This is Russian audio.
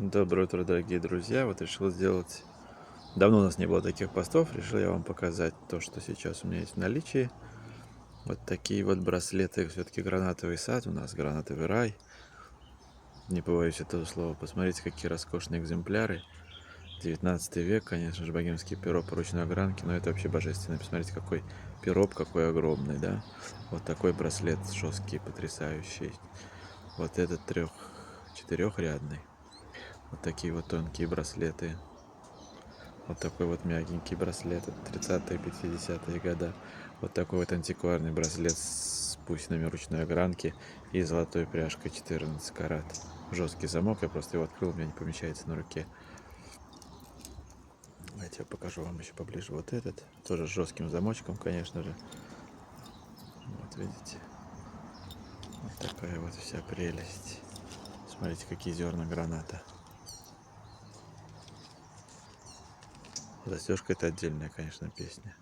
Доброе утро, дорогие друзья. Вот решил сделать... Давно у нас не было таких постов. Решил я вам показать то, что сейчас у меня есть в наличии. Вот такие вот браслеты. Все-таки гранатовый сад у нас, гранатовый рай. Не побоюсь этого слова. Посмотрите, какие роскошные экземпляры. 19 век, конечно же, богемский пироп ручной огранки. Но это вообще божественно. Посмотрите, какой пироп, какой огромный, да? Вот такой браслет жесткий, потрясающий. Вот этот четырехрядный. Вот такие вот тонкие браслеты. Вот такой вот мягенький браслет от 30-е, 50-е года. Вот такой вот антикварный браслет с бусинами ручной огранки и золотой пряжкой 14 карат. Жесткий замок, я просто его открыл, у меня не помещается на руке. Давайте я покажу вам еще поближе вот этот. Тоже с жестким замочком, конечно же. Вот видите. Вот такая вот вся прелесть. Смотрите, какие зерна граната. Застежка — это отдельная, конечно, песня.